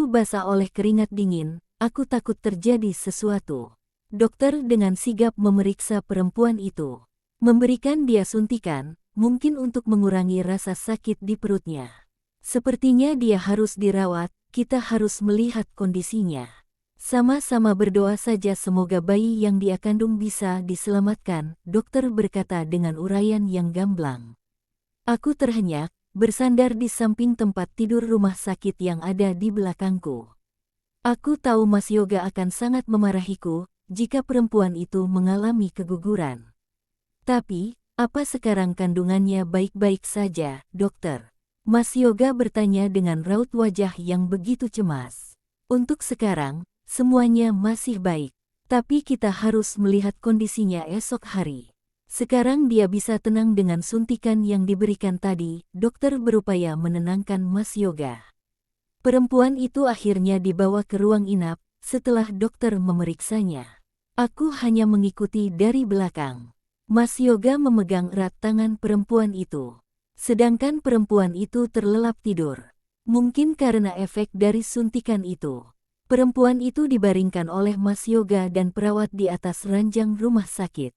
Aku basah oleh keringat dingin, aku takut terjadi sesuatu. Dokter dengan sigap memeriksa perempuan itu. Memberikan dia suntikan, mungkin untuk mengurangi rasa sakit di perutnya. Sepertinya dia harus dirawat, kita harus melihat kondisinya. Sama-sama berdoa saja semoga bayi yang dia kandung bisa diselamatkan, dokter berkata dengan uraian yang gamblang. Aku terhenyak, bersandar di samping tempat tidur rumah sakit yang ada di belakangku. Aku tahu Mas Yoga akan sangat memarahiku jika perempuan itu mengalami keguguran. Tapi, apa sekarang kandungannya baik-baik saja, dokter? Mas Yoga bertanya dengan raut wajah yang begitu cemas. Untuk sekarang, semuanya masih baik. Tapi kita harus melihat kondisinya esok hari. Sekarang dia bisa tenang dengan suntikan yang diberikan tadi, dokter berupaya menenangkan Mas Yoga. Perempuan itu akhirnya dibawa ke ruang inap, setelah dokter memeriksanya. Aku hanya mengikuti dari belakang. Mas Yoga memegang erat tangan perempuan itu. Sedangkan perempuan itu terlelap tidur. Mungkin karena efek dari suntikan itu. Perempuan itu dibaringkan oleh Mas Yoga dan perawat di atas ranjang rumah sakit.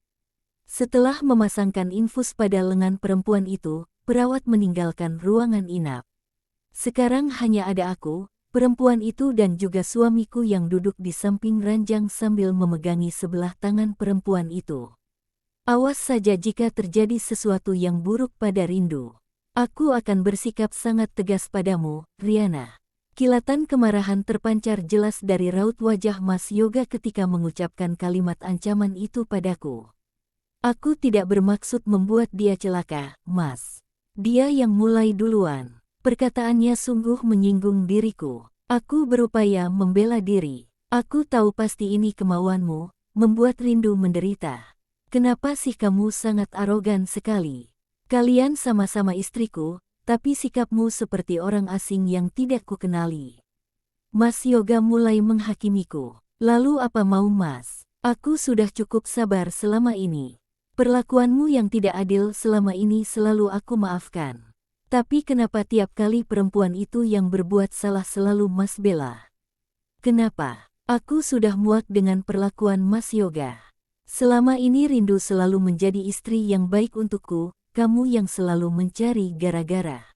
Setelah memasangkan infus pada lengan perempuan itu, perawat meninggalkan ruangan inap. Sekarang hanya ada aku, perempuan itu dan juga suamiku yang duduk di samping ranjang sambil memegangi sebelah tangan perempuan itu. Awas saja jika terjadi sesuatu yang buruk pada Rindu. Aku akan bersikap sangat tegas padamu, Riana. Kilatan kemarahan terpancar jelas dari raut wajah Mas Yoga ketika mengucapkan kalimat ancaman itu padaku. Aku tidak bermaksud membuat dia celaka, Mas. Dia yang mulai duluan. Perkataannya sungguh menyinggung diriku. Aku berupaya membela diri. Aku tahu pasti ini kemauanmu, membuat Rindu menderita. Kenapa sih kamu sangat arogan sekali? Kalian sama-sama istriku, tapi sikapmu seperti orang asing yang tidak kukenali. Mas Yoga mulai menghakimiku. Lalu apa mau Mas? Aku sudah cukup sabar selama ini. Perlakuanmu yang tidak adil selama ini selalu aku maafkan. Tapi kenapa tiap kali perempuan itu yang berbuat salah selalu Mas bela? Kenapa? Aku sudah muak dengan perlakuan Mas Yoga. Selama ini Rindu selalu menjadi istri yang baik untukku, kamu yang selalu mencari gara-gara.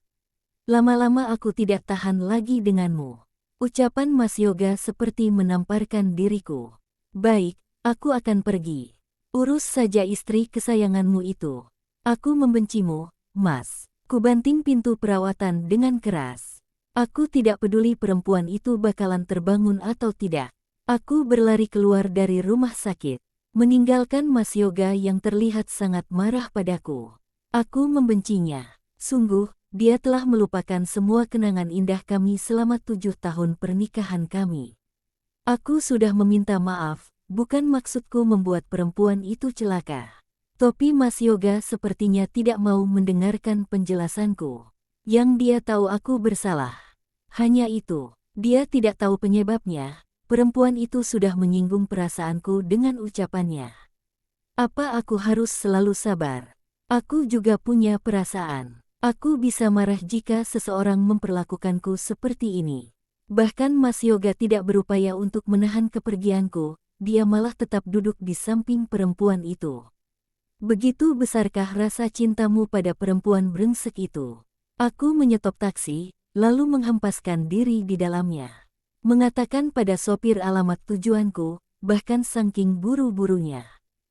Lama-lama aku tidak tahan lagi denganmu. Ucapan Mas Yoga seperti menamparkan diriku. Baik, aku akan pergi. Urus saja istri kesayanganmu itu. Aku membencimu, Mas. Kubanting pintu perawatan dengan keras. Aku tidak peduli perempuan itu bakalan terbangun atau tidak. Aku berlari keluar dari rumah sakit. Meninggalkan Mas Yoga yang terlihat sangat marah padaku. Aku membencinya. Sungguh, dia telah melupakan semua kenangan indah kami selama 7 tahun pernikahan kami. Aku sudah meminta maaf, bukan maksudku membuat perempuan itu celaka. Tapi Mas Yoga sepertinya tidak mau mendengarkan penjelasanku. Yang dia tahu aku bersalah. Hanya itu, dia tidak tahu penyebabnya. Perempuan itu sudah menyinggung perasaanku dengan ucapannya. Apa aku harus selalu sabar? Aku juga punya perasaan. Aku bisa marah jika seseorang memperlakukanku seperti ini. Bahkan Mas Yoga tidak berupaya untuk menahan kepergianku, dia malah tetap duduk di samping perempuan itu. Begitu besarkah rasa cintamu pada perempuan brengsek itu? Aku menyetop taksi, lalu menghempaskan diri di dalamnya. Mengatakan pada sopir alamat tujuanku, bahkan saking buru-burunya.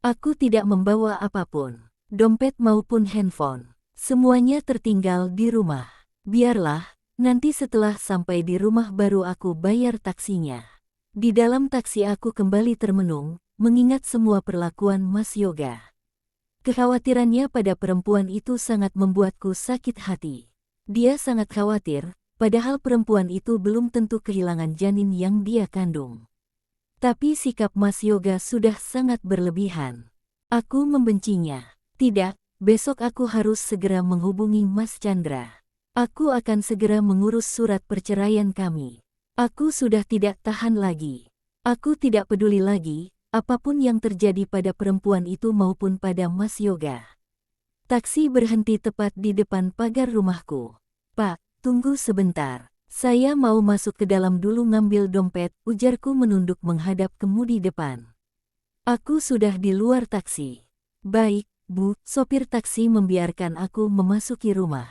Aku tidak membawa apapun, dompet maupun handphone. Semuanya tertinggal di rumah. Biarlah, nanti setelah sampai di rumah baru aku bayar taksinya. Di dalam taksi aku kembali termenung, mengingat semua perlakuan Mas Yoga. Kekhawatirannya pada perempuan itu sangat membuatku sakit hati. Dia sangat khawatir. Padahal perempuan itu belum tentu kehilangan janin yang dia kandung. Tapi sikap Mas Yoga sudah sangat berlebihan. Aku membencinya. Tidak, besok aku harus segera menghubungi Mas Chandra. Aku akan segera mengurus surat perceraian kami. Aku sudah tidak tahan lagi. Aku tidak peduli lagi, apapun yang terjadi pada perempuan itu maupun pada Mas Yoga. Taksi berhenti tepat di depan pagar rumahku. Pak, tunggu sebentar. Saya mau masuk ke dalam dulu ngambil dompet, ujarku menunduk menghadap kemudi depan. Aku sudah di luar taksi. Baik, Bu, sopir taksi membiarkan aku memasuki rumah.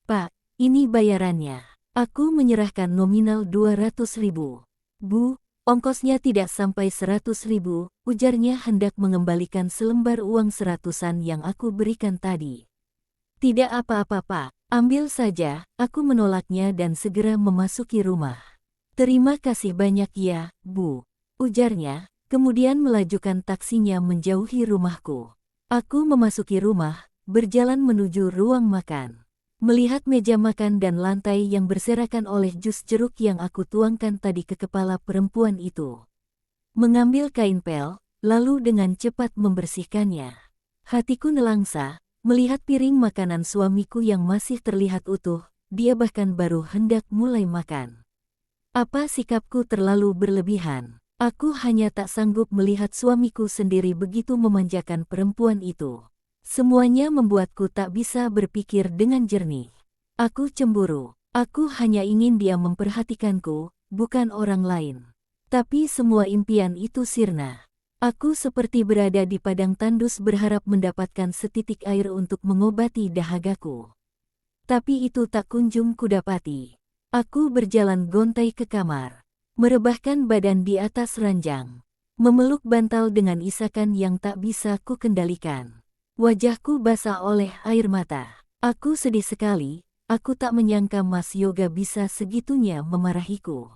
Pak, ini bayarannya. Aku menyerahkan nominal 200.000. Bu, ongkosnya tidak sampai 100.000, ujarnya hendak mengembalikan selembar uang seratusan yang aku berikan tadi. Tidak apa-apa Pak, ambil saja, aku menolaknya dan segera memasuki rumah. Terima kasih banyak ya, Bu, ujarnya, kemudian melajukan taksinya menjauhi rumahku. Aku memasuki rumah, berjalan menuju ruang makan. Melihat meja makan dan lantai yang berserakan oleh jus jeruk yang aku tuangkan tadi ke kepala perempuan itu. Mengambil kain pel, lalu dengan cepat membersihkannya. Hatiku nelangsa, melihat piring makanan suamiku yang masih terlihat utuh, dia bahkan baru hendak mulai makan. Apa sikapku terlalu berlebihan? Aku hanya tak sanggup melihat suamiku sendiri begitu memanjakan perempuan itu. Semuanya membuatku tak bisa berpikir dengan jernih. Aku cemburu. Aku hanya ingin dia memperhatikanku, bukan orang lain. Tapi semua impian itu sirna. Aku seperti berada di padang tandus berharap mendapatkan setitik air untuk mengobati dahagaku. Tapi itu tak kunjung kudapati. Aku berjalan gontai ke kamar. Merebahkan badan di atas ranjang. Memeluk bantal dengan isakan yang tak bisa ku kendalikan. Wajahku basah oleh air mata. Aku sedih sekali, aku tak menyangka Mas Yoga bisa segitunya memarahiku.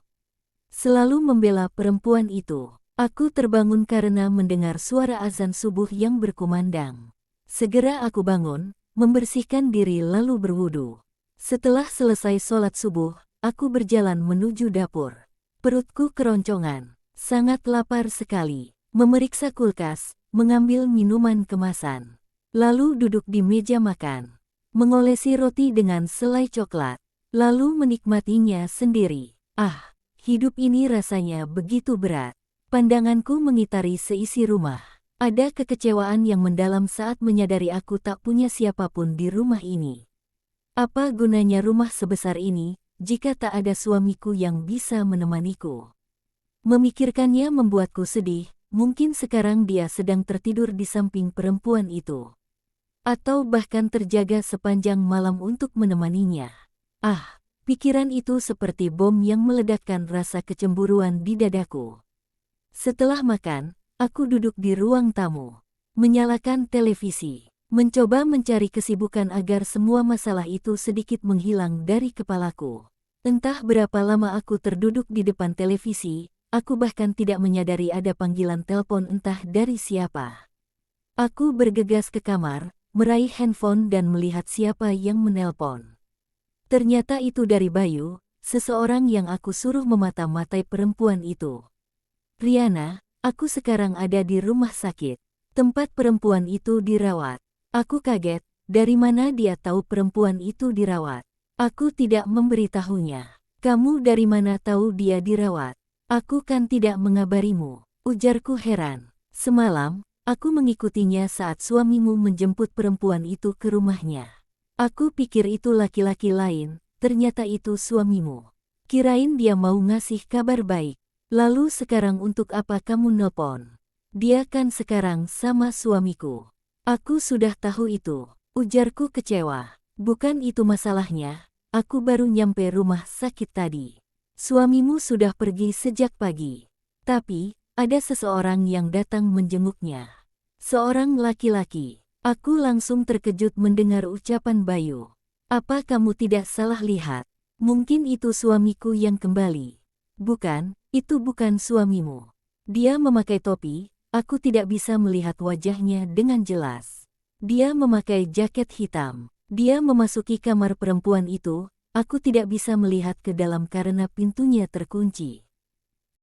Selalu membela perempuan itu. Aku terbangun karena mendengar suara azan subuh yang berkumandang. Segera aku bangun, membersihkan diri lalu berwudu. Setelah selesai sholat subuh, aku berjalan menuju dapur. Perutku keroncongan, sangat lapar sekali. Memeriksa kulkas, mengambil minuman kemasan. Lalu duduk di meja makan. Mengolesi roti dengan selai coklat. Lalu menikmatinya sendiri. Ah, hidup ini rasanya begitu berat. Pandanganku mengitari seisi rumah. Ada kekecewaan yang mendalam saat menyadari aku tak punya siapapun di rumah ini. Apa gunanya rumah sebesar ini jika tak ada suamiku yang bisa menemaniku? Memikirkannya membuatku sedih, mungkin sekarang dia sedang tertidur di samping perempuan itu. Atau bahkan terjaga sepanjang malam untuk menemaninya. Ah, pikiran itu seperti bom yang meledakkan rasa kecemburuan di dadaku. Setelah makan, aku duduk di ruang tamu. Menyalakan televisi. Mencoba mencari kesibukan agar semua masalah itu sedikit menghilang dari kepalaku. Entah berapa lama aku terduduk di depan televisi, aku bahkan tidak menyadari ada panggilan telepon entah dari siapa. Aku bergegas ke kamar, meraih handphone dan melihat siapa yang menelpon. Ternyata itu dari Bayu, seseorang yang aku suruh memata-matai perempuan itu. Riana, aku sekarang ada di rumah sakit, tempat perempuan itu dirawat. Aku kaget, dari mana dia tahu perempuan itu dirawat? Aku tidak memberitahunya. Kamu dari mana tahu dia dirawat? Aku kan tidak mengabarimu, ujarku heran. Semalam, aku mengikutinya saat suamimu menjemput perempuan itu ke rumahnya. Aku pikir itu laki-laki lain, ternyata itu suamimu. Kirain dia mau ngasih kabar baik. Lalu sekarang untuk apa kamu nelpon? Dia kan sekarang sama suamiku. Aku sudah tahu itu, ujarku kecewa. Bukan itu masalahnya, aku baru nyampe rumah sakit tadi. Suamimu sudah pergi sejak pagi. Tapi, ada seseorang yang datang menjenguknya. Seorang laki-laki. Aku langsung terkejut mendengar ucapan Bayu. Apa kamu tidak salah lihat? Mungkin itu suamiku yang kembali. Bukan, itu bukan suamimu. Dia memakai topi, aku tidak bisa melihat wajahnya dengan jelas. Dia memakai jaket hitam. Dia memasuki kamar perempuan itu, aku tidak bisa melihat ke dalam karena pintunya terkunci.